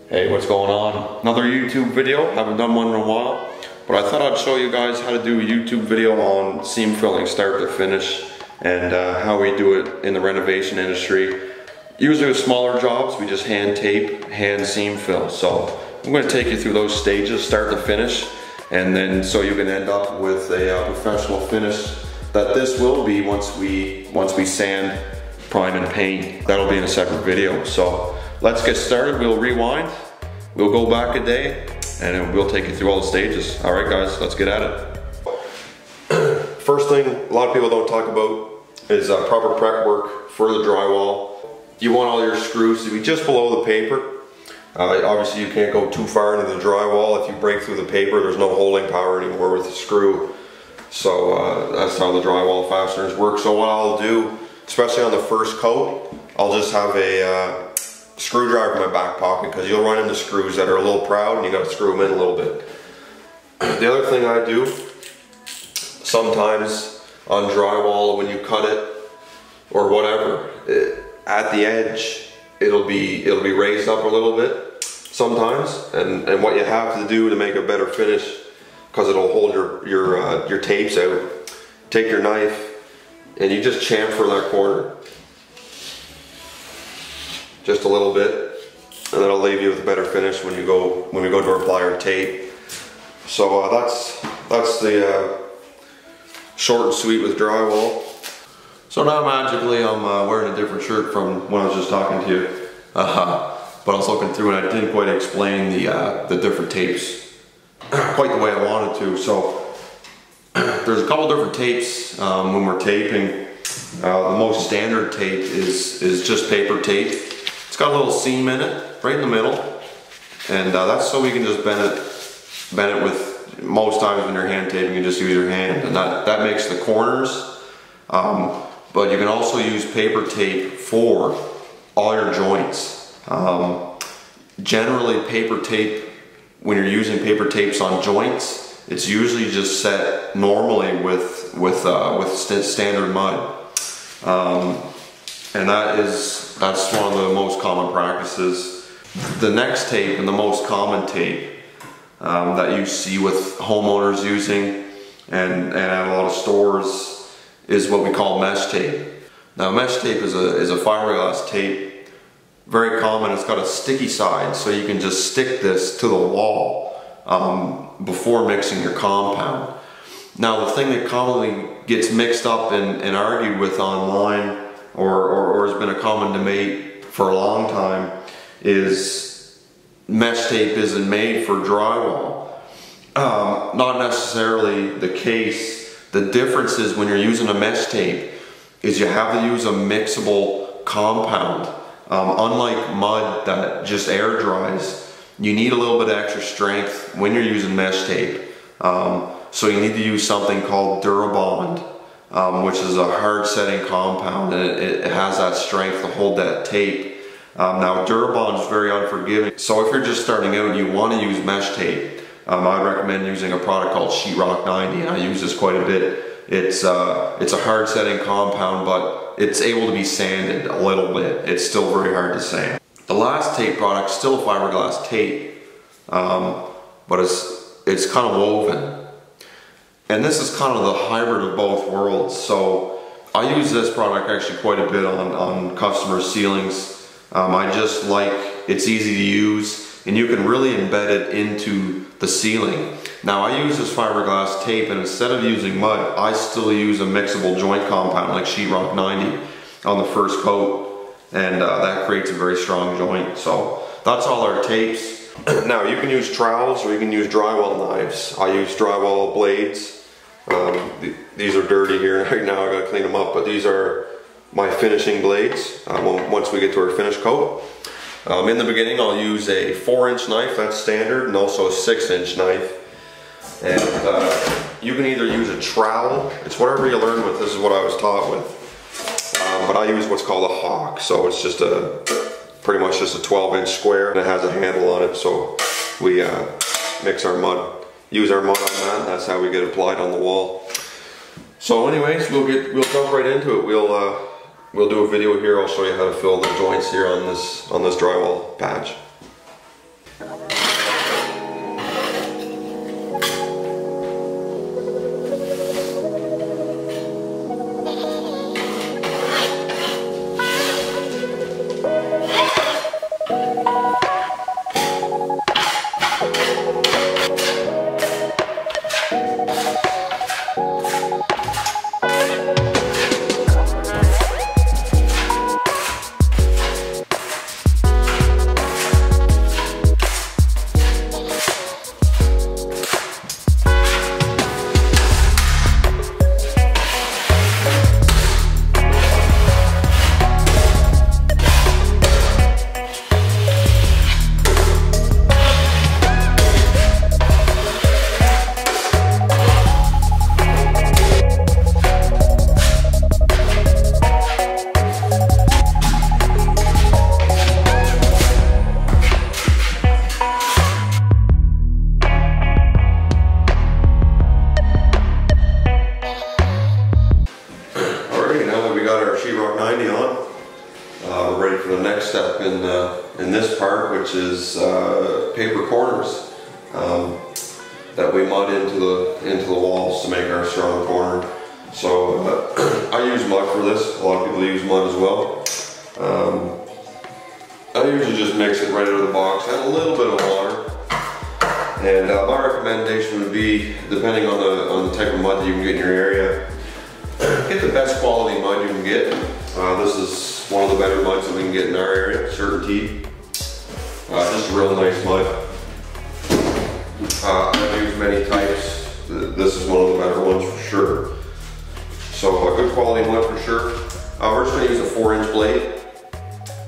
Hey, what's going on? Another YouTube video. Haven't done one in a while, but I thought I'd show you guys how to do a YouTube video on seam filling start to finish and how we do it in the renovation industry. Usually with smaller jobs, we just hand tape, hand seam fill. So I'm going to take you through those stages, start to finish, and then so you can end up with a professional finish that this will be once we sand, prime, and paint. That'll be in a separate video. So let's get started. We'll rewind, we'll go back a day, and we'll take you through all the stages. All right guys, let's get at it. First thing a lot of people don't talk about is proper prep work for the drywall. You want all your screws to be just below the paper. Obviously you can't go too far into the drywall. If you break through the paper, there's no holding power anymore with the screw. So that's how the drywall fasteners work. So what I'll do, especially on the first coat, I'll just have a screwdriver in my back pocket, because you'll run into screws that are a little proud and you got to screw them in a little bit. The other thing I do sometimes on drywall, when you cut it or whatever, at the edge it'll be raised up a little bit sometimes, and what you have to do to make a better finish, because it'll hold your tapes out, take your knife and you just chamfer that corner just a little bit, and that'll leave you with a better finish when we go to apply our tape. So that's the short and sweet with drywall. So now magically I'm wearing a different shirt from when I was just talking to you, but I was looking through and I didn't quite explain the different tapes quite the way I wanted to. So there's a couple different tapes when we're taping. The most standard tape is just paper tape. It's got a little seam in it, right in the middle, and that's so we can just bend it with, most times when you're hand taping, you just use your hand, and that makes the corners. But you can also use paper tape for all your joints. Generally, paper tape, when you're using paper tapes on joints, it's usually just set normally with standard mud. And that's one of the most common practices. The next tape, and the most common tape that you see with homeowners using and at a lot of stores, is what we call mesh tape. Now mesh tape is a fiberglass tape, very common. It's got a sticky side, so you can just stick this to the wall before mixing your compound. Now the thing that commonly gets mixed up and argued with online, or has been a common debate for a long time, is mesh tape isn't made for drywall. Not necessarily the case. The difference is, when you're using a mesh tape, is you have to use a mixable compound. Unlike mud that just air dries, you need a little bit of extra strength when you're using mesh tape. So you need to use something called Durabond, which is a hard setting compound, and it has that strength to hold that tape. Now Durabond is very unforgiving, so if you're just starting out and you want to use mesh tape, I'd recommend using a product called Sheetrock 90, and I use this quite a bit. It's a hard setting compound, but it's able to be sanded a little bit. It's still very hard to sand. The last tape product is still a fiberglass tape, but it's kind of woven. And this is kind of the hybrid of both worlds. So I use this product actually quite a bit on customer ceilings. I just like, it's easy to use, and you can really embed it into the ceiling. Now I use this fiberglass tape, and instead of using mud, I still use a mixable joint compound like Sheetrock 90 on the first coat, and that creates a very strong joint. So that's all our tapes. Now you can use trowels, or you can use drywall knives. I use drywall blades. These are dirty here right now, I gotta clean them up, but these are my finishing blades once we get to our finished coat. In the beginning I'll use a 4-inch knife, that's standard, and also a 6-inch knife. And you can either use a trowel, it's whatever you learn with, this is what I was taught with. But I use what's called a hawk, so it's just pretty much just a 12-inch square, and it has a handle on it, so we mix our mud, use our mud on that, and that's how we get it applied on the wall. So anyways, we'll jump right into it. We'll do a video here. I'll show you how to fill the joints here on this drywall patch. got our sheetrock 90 on. We're ready for the next step in this part, which is paper corners that we mud into the walls to make our strong corner. So I use mud for this. A lot of people use mud as well. I usually just mix it right out of the box, add a little bit of water. And my recommendation would be, depending on the type of mud that you can get in your area, get the best quality mud you can get. This is one of the better muds that we can get in our area, Certainty. Just real nice mud. I've used many types. This is one of the better ones for sure. So a good quality mud for sure. We're just going to use a 4-inch blade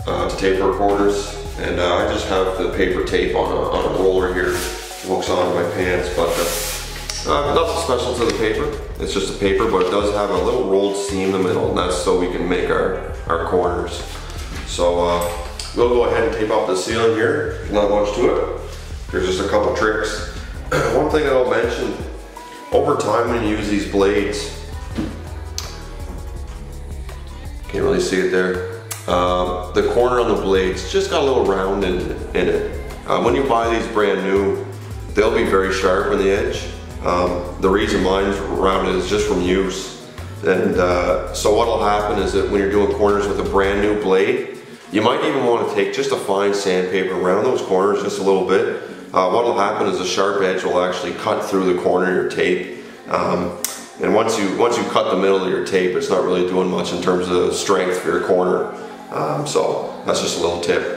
to tape our corners, and I just have the paper tape on a roller here. Hooks onto my pants, but nothing special to the paper. It's just a paper, but it does have a little rolled seam in the middle, and that's so we can make our corners. So we'll go ahead and tape up the ceiling here. Not much to it. There's just a couple tricks. One thing that I'll mention, over time when you use these blades, can't really see it there. The corner on the blades just got a little round in it. When you buy these brand new, they'll be very sharp on the edge. The reason mine's rounded is just from use. And so what'll happen is that when you're doing corners with a brand new blade, you might even want to take just a fine sandpaper around those corners just a little bit. What'll happen is the sharp edge will actually cut through the corner of your tape. And once you cut the middle of your tape, it's not really doing much in terms of strength for your corner. So that's just a little tip.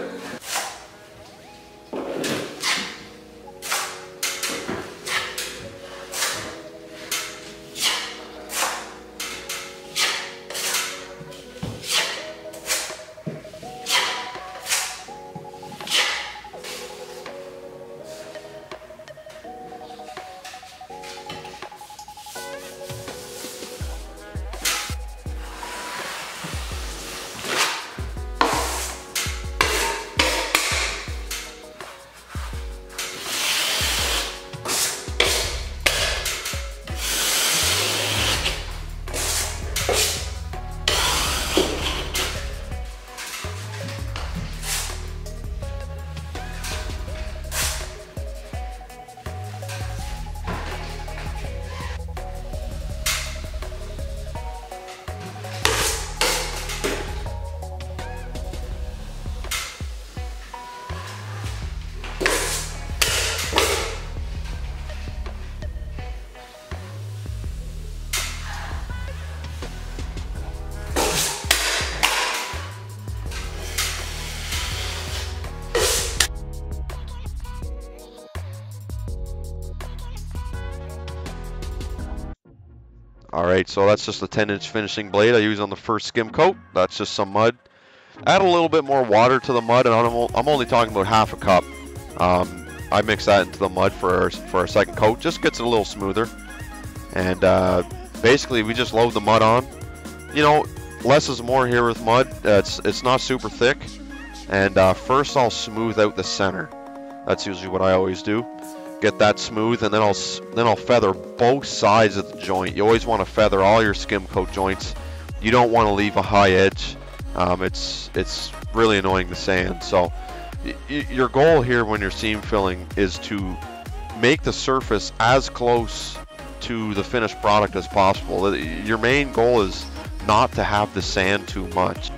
Alright, so that's just a 10-inch finishing blade I use on the first skim coat. That's just some mud. Add a little bit more water to the mud, and I'm only talking about half a cup. I mix that into the mud for our second coat. Just gets it a little smoother. And basically we just load the mud on. You know, less is more here with mud. It's not super thick. And first I'll smooth out the center. That's usually what I always do. Get that smooth, and then I'll feather both sides of the joint. You always want to feather all your skim coat joints. You don't want to leave a high edge. It's really annoying to sand. So your goal here when you're seam filling is to make the surface as close to the finished product as possible. Your main goal is not to have the sand too much.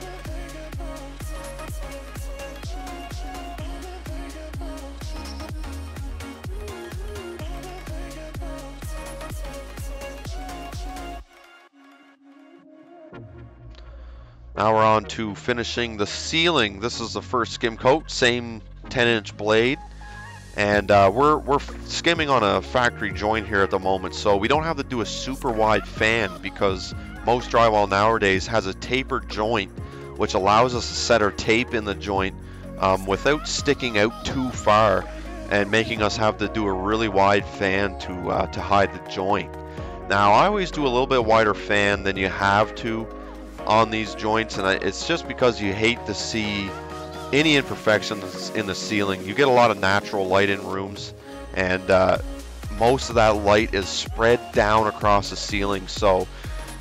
Now we're on to finishing the ceiling. This is the first skim coat, same 10-inch blade, and we're skimming on a factory joint here at the moment, so we don't have to do a super wide fan because most drywall nowadays has a tapered joint, which allows us to set our tape in the joint without sticking out too far and making us have to do a really wide fan to hide the joint. Now I always do a little bit wider fan than you have to on these joints, and it's just because you hate to see any imperfections in the ceiling. You get a lot of natural light in rooms, and most of that light is spread down across the ceiling, so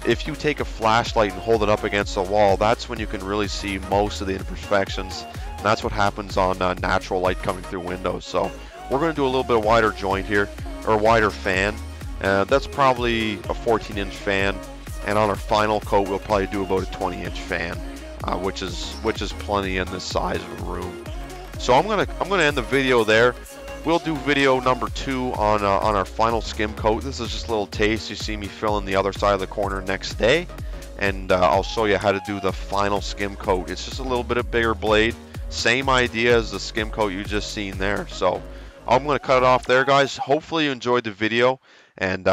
if you take a flashlight and hold it up against the wall, that's when you can really see most of the imperfections. And that's what happens on natural light coming through windows. So we're going to do a little bit of wider joint here, or wider fan. That's probably a 14-inch fan, and on our final coat we'll probably do about a 20-inch fan, which is plenty in this size of a room. So I'm gonna end the video there. We'll do video number 2 on our final skim coat. This is just a little taste. You see me filling the other side of the corner next day, and I'll show you how to do the final skim coat. It's just a little bit of bigger blade, same idea as the skim coat you just seen there. So I'm going to cut it off there, guys. Hopefully you enjoyed the video, and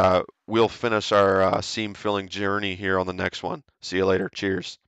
we'll finish our seam filling journey here on the next one. See you later. Cheers.